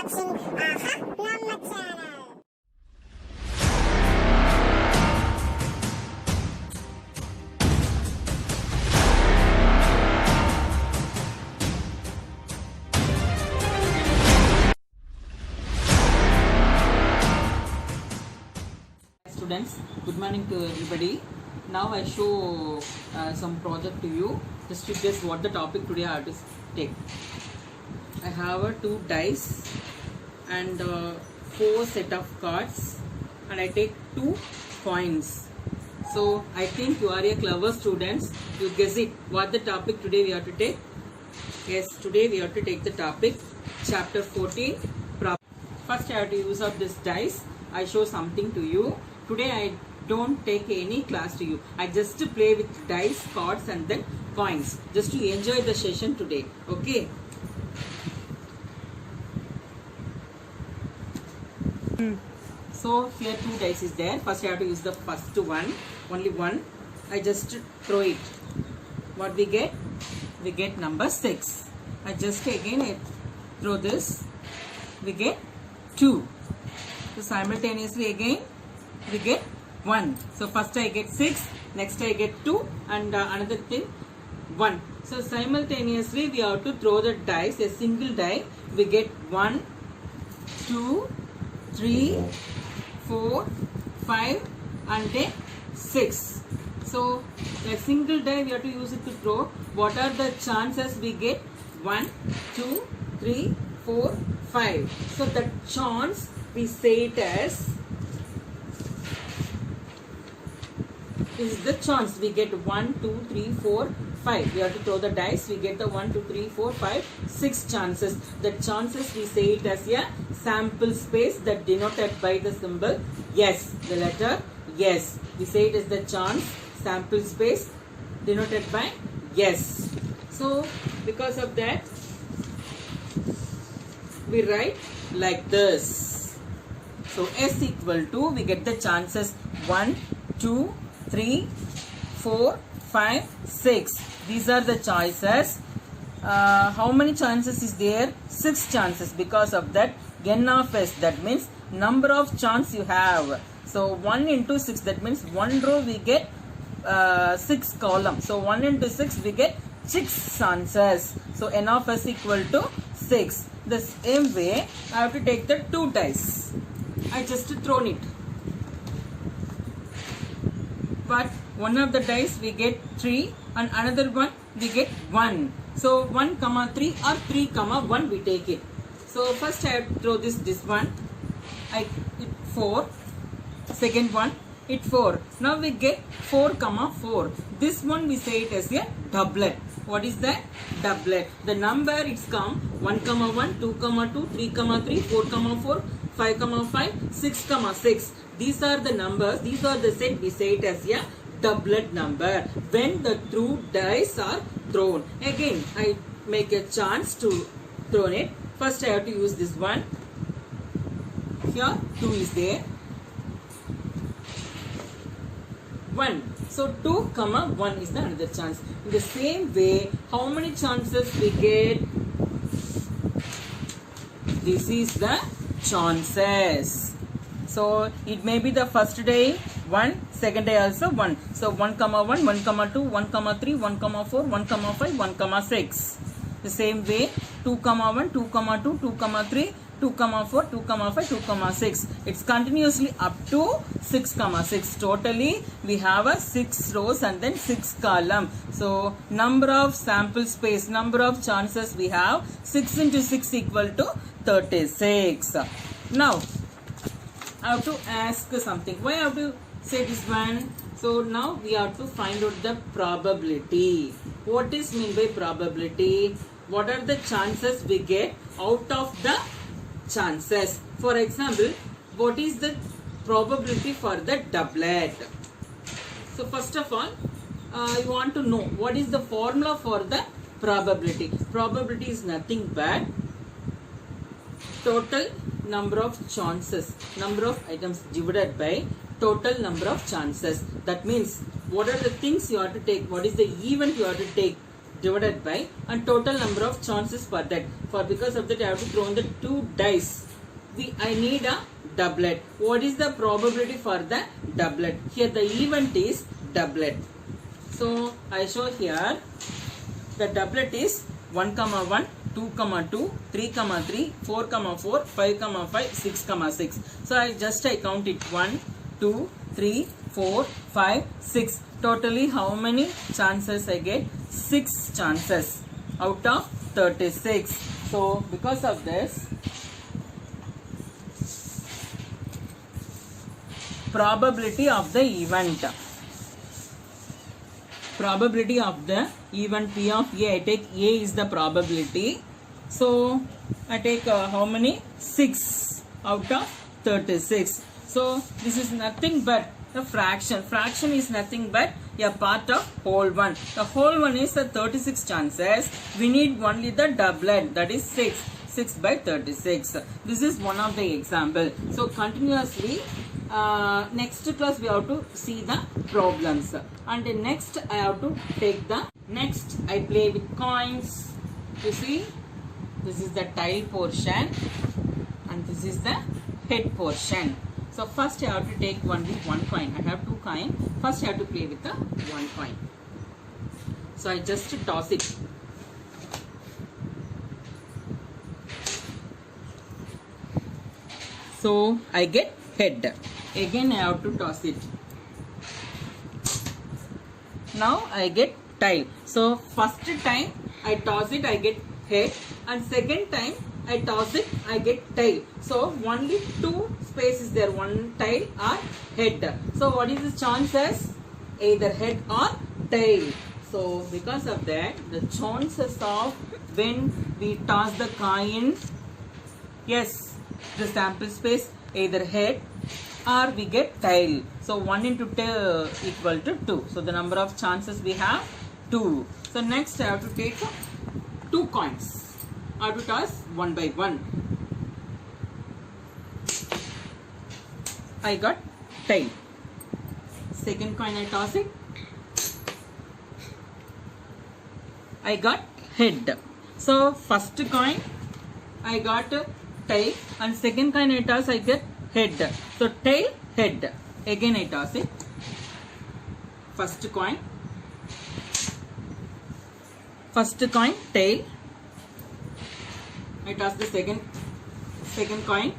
watching Aha Namma channel. Students, good morning to everybody. Now I show some project to you just to guess what the topic today I have to take. I have two dice and four set of cards and I take two coins. So I think you are a clever students. You guess it. What the topic today we have to take? Yes, today we have to take the topic chapter 14. First I have to use up this dice. I show something to you. Today I don't take any class to you. I just play with dice, cards and then coins. Just to enjoy the session today. Okay. So here two dice is there. First I have to use the first one. Only one. I just throw it. What we get? We get number 6. I just again throw this. We get 2. So simultaneously again we get 1. So first I get 6, next I get 2 and another thing 1. So simultaneously we have to throw the dice, a single die. We get 1, 2, 3, 4, 5 and then 6. So a single die we have to use it to throw. What are the chances we get? 1, 2, 3, 4, 5. So the chance we say it as is the chance we get 1, 2, 3, 4, 5. We have to throw the dice. We get the 1, 2, 3, 4, 5, 6 chances. The chances we say it as a sample space that denoted by the symbol yes. The letter yes. We say it as the chance sample space denoted by yes. So because of that we write like this. So S equal to, we get the chances 1, 2, 3, 4, 5, 6. These are the choices. How many chances is there? 6 chances. Because of that, n of s, that means number of chance you have. So 1 into 6, that means one row we get 6 column. So 1 into 6 we get 6 chances. So n of s equal to 6. The same way I have to take the 2 dice. I just thrown it. But one of the dice we get 3 and another one we get 1. So 1, 3 or 3, 1 we take it. So first I have to throw this one. It 4. Second one it 4. Now we get 4, 4. This one we say it as a doublet. What is that? Doublet. The number it's come 1, 1, 2, 2, 3, 3, 4, 4, 5, 5, 6, 6. These are the numbers. These are the set. We say it as a doublet number. When the two dice are thrown. Again, I make a chance to throw it. First, I have to use this one. Here, 2 is there. 1. So 2, 1 is the another chance. In the same way, how many chances we get? This is the chances. So it may be the first day 1, second day also 1. So 1, 1, 1, 2, 1, 3, 1, 4, 1, 5, 1, 6. The same way 2, 1, 2, 2, 2, 3, 2, 4, 2, 5, 2, 6. It's continuously up to 6, 6. Totally we have a 6 rows and then 6 column. So number of sample space, number of chances we have 6 into 6 equal to 36. Now I have to ask something. Why I have to say this one? So now we have to find out the probability. What is mean by probability? What are the chances we get out of the chances? For example, what is the probability for the doublet? So first of all, you want to know what is the formula for the probability. Probability is nothing but total number of chances, number of items divided by total number of chances. That means what are the things you have to take, what is the event you have to take divided by and total number of chances for that. For because of that I have to throw in the 2 dice. I need a doublet. What is the probability for the doublet? Here the event is doublet. So I show here the doublet is 1, 1, 2, 2, 3, 3, 4, 4, 5, 5, 6, 6. So I count it 1, 2, 3, 4, 5, 6. Totally how many chances I get? 6 chances out of 36. So because of this, probability of the event. Probability of the event P of A. I take A is the probability. So I take how many? 6 out of 36. So this is nothing but a fraction. Fraction is nothing but a part of whole one. The whole one is the 36 chances. We need only the doublet, that is 6. 6 by 36. This is one of the example. So continuously next class we have to see the problems, and next I have to take the next I play with coins. You see, this is the tile portion and this is the head portion. So first I have to take only one coin. I have 2 coins. First I have to play with the 1 coin. So I just toss it. So I get head. Again I have to toss it. Now I get tail. So first time I toss it, I get head, and second time I toss it, I get tail. So only 2 spaces there, one tail or head. So what is the chances? Either head or tail. So because of that, the chances of when we toss the coin, yes, the sample space either head or we get tail. So 1 into 2 equal to 2. So the number of chances we have 2. So next I have to take 2 coins. I have to toss 1 by 1. I got tail. Second coin I toss it. I got head. So first coin I got tail, and second coin I toss, I get head. So tail, head. Again I toss it. First coin, tail. I toss the second coin,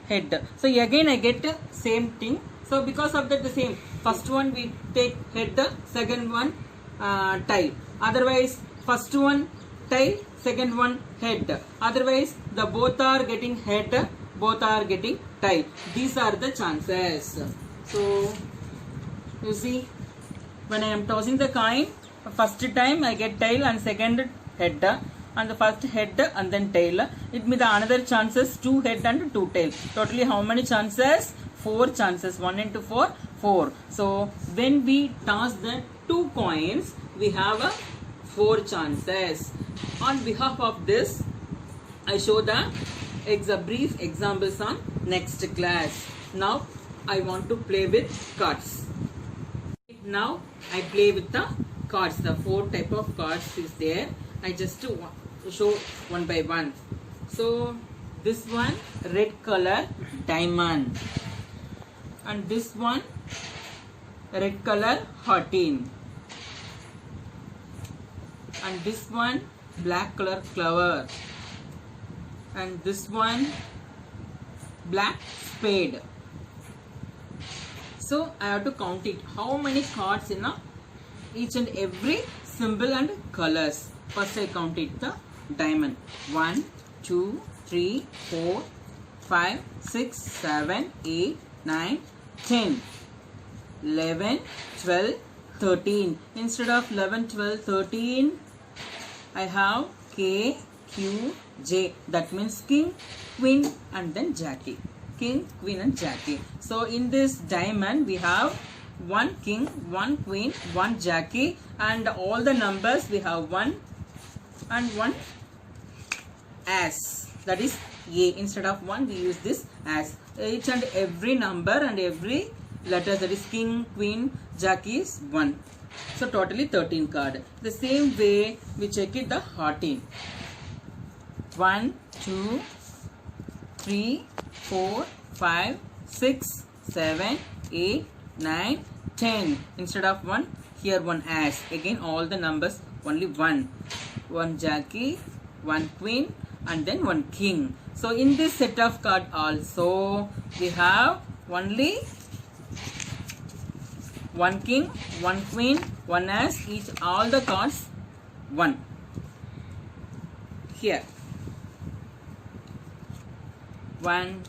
head. So again I get same thing. So because of that, the same. First one we take head, second one tail. Otherwise first one tail, second one head. Otherwise the both are getting head, both are getting tail. These are the chances. So you see, when I am tossing the coin, first time I get tail and second head, and the first head and then tail. It means the another chances 2 head and 2 tail. Totally how many chances? 4 chances. 1 into 4, 4. So when we toss the 2 coins, we have 4 chances. On behalf of this, I show the brief examples on next class. Now I want to play with cards. Now I play with the cards. The 4 type of cards is there. I just show one by one. So this one red color diamond, and this one red color 13, and this one black color flower, and this one black spade. So I have to count it. How many cards in each and every symbol and colors. First I count it the diamond. 1, 2, 3, 4, 5, 6, 7, 8, 9, 10, 11, 12, 13. Instead of 11, 12, 13, I have K, Q, J. That means king, queen, and then jackie. King, queen, and jackie. So in this diamond we have 1 king, 1 queen, 1 jackie, and all the numbers we have 1 and 1 as. That is A. Instead of 1 we use this as. Each and every number and every letter, that is king, queen, Jack is 1. So totally 13 card. The same way we check it the heart in. 1, 2, 3, 4, 5, 6, 7, 8, 9, 10. Instead of 1, here 1 as. Again all the numbers only 1. 1 Jackie, 1 Queen and then 1 King. So in this set of card also we have only 1 King, 1 Queen, 1 as, each all the cards 1. Here 1,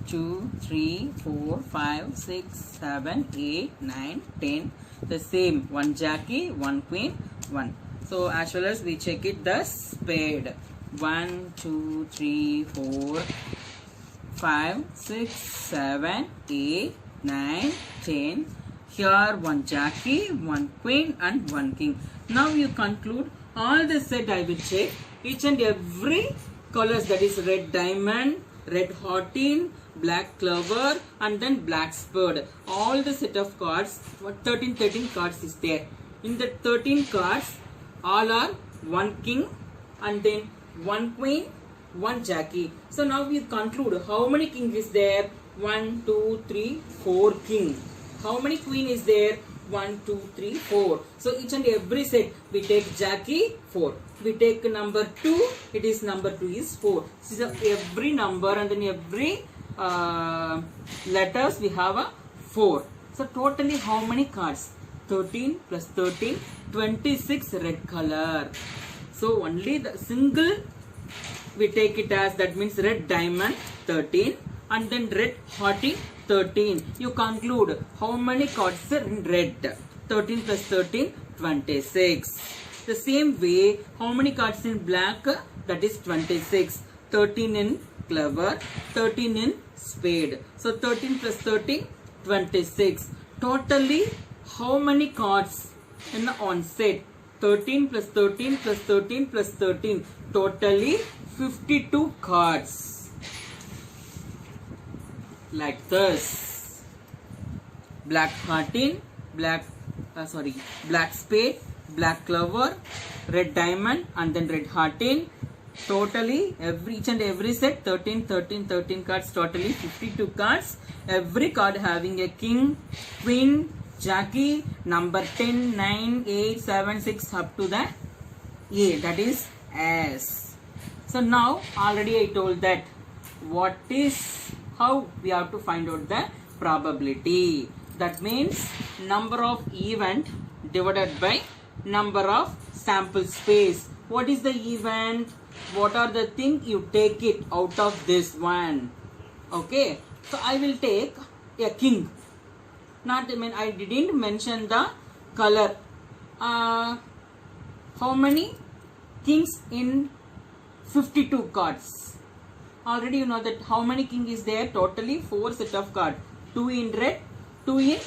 2, 3, 4, 5, 6, 7, 8, 9, 10. The same 1 Jackie, 1 Queen, 1. So as well as we check it the spade. 1, 2, 3, 4, 5, 6, 7, 8, 9, 10. Here 1 Jackie, 1 Queen and 1 King. Now you conclude all the set I will check. Each and every colors, that is red diamond, red heartin, black clover and then black spade. All the set of cards, 13 cards is there. In the 13 cards, all are 1 King and then 1 Queen, 1 Jackie. So now we conclude how many King is there? 1, 2, 3, 4 King. How many Queen is there? 1, 2, 3, 4. So each and every set we take Jackie 4. We take number 2. It is number 2 is 4. So every number and then every letters we have a 4. So totally how many cards? 13 plus 13, 26 red color. So only the single we take it as, that means red diamond 13 and then red hearty 13. You conclude how many cards are in red? 13 plus 13, 26. The same way, how many cards in black? That is 26. 13 in clover, 13 in spade. So 13 plus 13, 26. Totally how many cards in the on set? 13 plus 13 plus 13 plus 13. Totally 52 cards. Like this. Black heartin, black spade, black clover, red diamond and then red heartin. Totally each and every set 13 cards, totally 52 cards. Every card having a king, queen, Jackie, number 10, 9, 8, 7, 6 up to the A, that is S. So now already I told that how we have to find out the probability. That means number of event divided by number of sample space. What is the event? What are the things you take it out of this one? Okay. So I will take a king. I didn't mention the color. How many kings in 52 cards? Already you know that how many king is there? Totally 4 set of cards. 2 in red, 2 in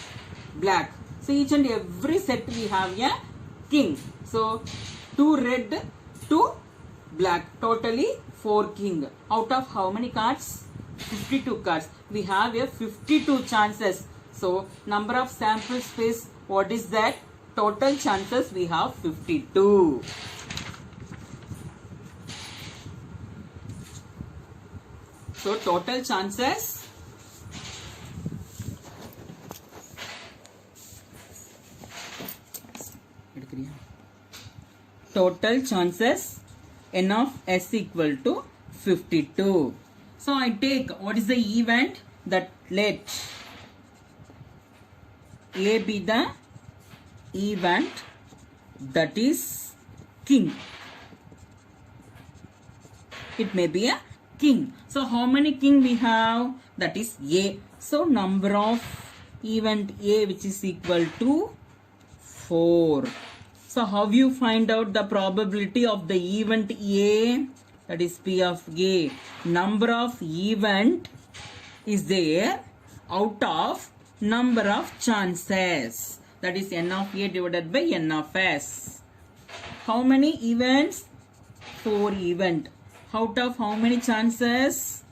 black. So each and every set we have a king. So 2 red, 2 black. Totally 4 king. Out of how many cards? 52 cards. We have a 52 chances. So number of sample space, what is that? Total chances we have 52. So total chances n of s equal to 52. So I take what is the event? That let A be the event, that is king. It may be a king. So how many king we have? That is A. So number of event A, which is equal to 4. So how you find out the probability of the event A? That is P of A. Number of event is there out of number of chances. That is N of A divided by N of S. How many events? 4 event. Out of how many chances?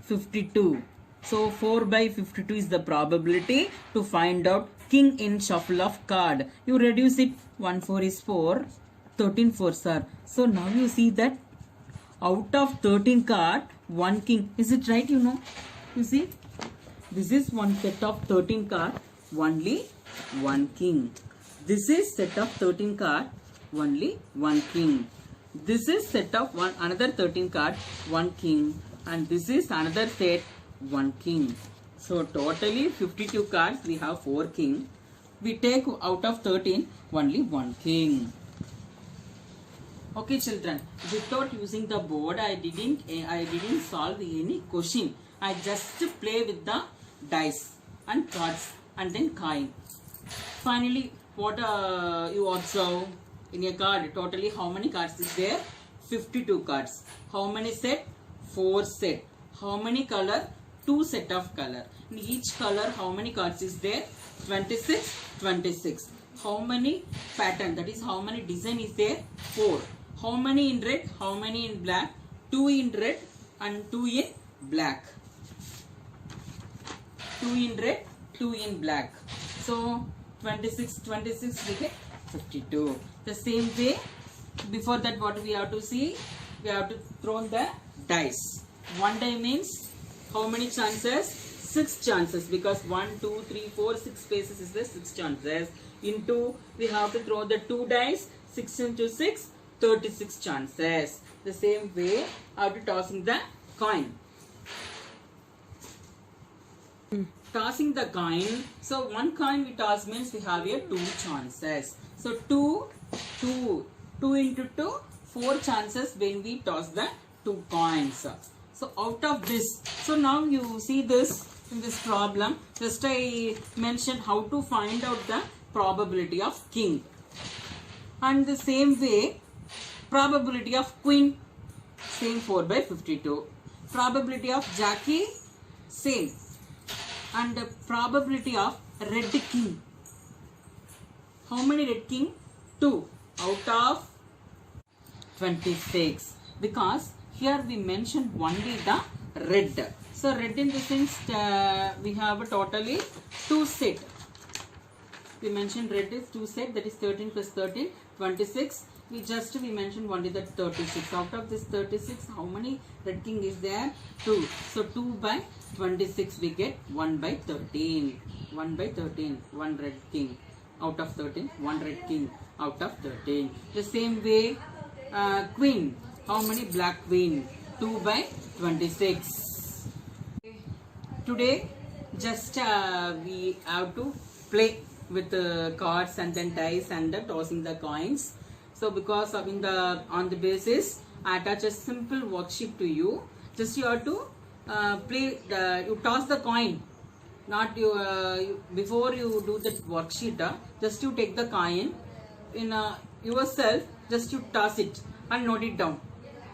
52. So 4 by 52 is the probability to find out king in shuffle of card. You reduce it. 1 4 is 4. 13 fours are. So now you see that out of 13 card, 1 king. Is it right? You know. You see. This is one set of 13 card. Only 1 king. This is set of 13 card. Only 1 king. This is set of another 13 card. 1 king. And this is another set. 1 king. So totally 52 cards. We have 4 king. We take out of 13 only 1 king. Okay, children. Without using the board, I didn't solve any question. I just play with the dice and cards and then coin. Finally, what you observe in a card? Totally, how many cards is there? 52 cards. How many set? 4 set. How many color? 2 set of color. In each color, how many cards is there? 26. 26. How many pattern? That is, how many design is there? 4. How many in red? How many in black? 2 in red and 2 in black. 2 in red, 2 in black. So 26, 26 we get 52. The same way, before that what we have to see? We have to throw the dice. 1 die means how many chances? 6 chances, because 1, 2, 3, 4, 6 spaces is the 6 chances. Into, we have to throw the 2 dice. 6 into 6, 36 chances. The same way, I have to tossing the coin. Tossing the coin. So 1 coin we toss means we have here 2 chances. So 2 into 2, 4 chances when we toss the 2 coins. So out of this, so now you see this in this problem. Just I mentioned how to find out the probability of king. And the same way, probability of queen, same 4 by 52. Probability of jockey, same. And the probability of red king. How many red king? 2 out of 26. Because here we mentioned only the red. So red in the sense we have totally 2 set. We mentioned red is 2 set, that is 13 plus 13, 26. We mentioned only that 36. Out of this 36, how many red king is there? 2. So 2 by 26 we get 1 by 13. 1 by 13, 1 red king. Out of 13, 1 red king out of 13. The same way, queen. How many black queen? 2 by 26. Today, just we have to play with the cards and then dice and tossing the coins. So because of on the basis, I attach a simple worksheet to you. Just you have to you toss the coin. Not you before you do the worksheet. Just you take the coin in yourself. Just you toss it and note it down.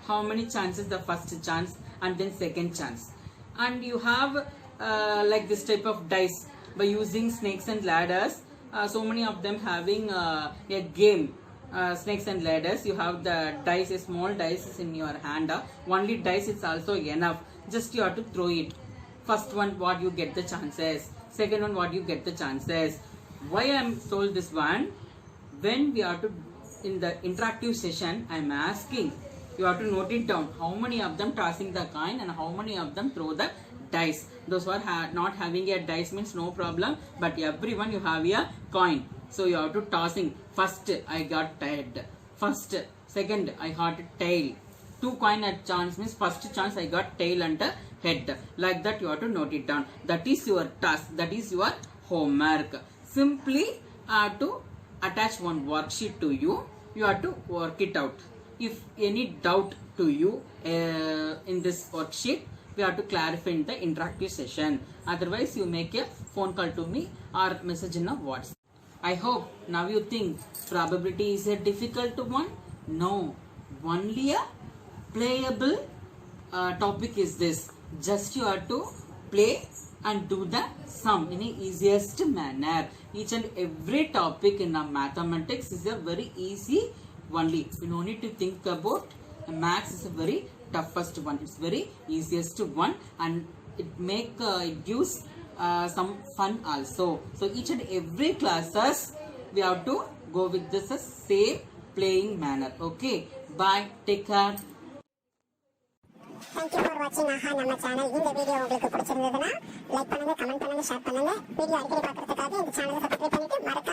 How many chances? The first chance and then second chance. And you have like this type of dice by using snakes and ladders. So many of them having a game. Snakes and ladders. You have the dice, small dice in your hand. Only dice is also enough. Just you have to throw it. First one, what you get the chances. Second one, what you get the chances. Why I am told this one? When we have to in the interactive session, I am asking you have to note it down. How many of them tossing the coin and how many of them throw the dice. Those who are not having a dice means no problem. But everyone you have a coin. So you have to tossing. First I got head. First, second I got tail. 2 coin at chance means first chance I got tail and head. Like that you have to note it down. That is your task. That is your homework. Simply have to attach one worksheet to you. You have to work it out. If any doubt to you in this worksheet, we have to clarify in the interactive session. Otherwise, you make a phone call to me or message in a WhatsApp. I hope now you think probability is a difficult one. No, only a playable topic is this. Just you have to play and do the sum in the easiest manner. Each and every topic in mathematics is a very easy only. You don't need to think about maths is a very toughest one. It's very easiest one, and it gives some fun also. So each and every classes we have to go with this same playing manner. Okay, bye, take care. Thank you for watching ஆஹா நம்ம channel. இந்த video உங்களுக்கு பிடிச்சிருந்ததுன்னா like பண்ணுங்க, comment பண்ணுங்க, share பண்ணுங்க. Video அடிக்கடி பார்க்கறதுக்காக இந்த சேனலை சப்ஸ்கிரைப் பண்ணிட்டு மறக்காம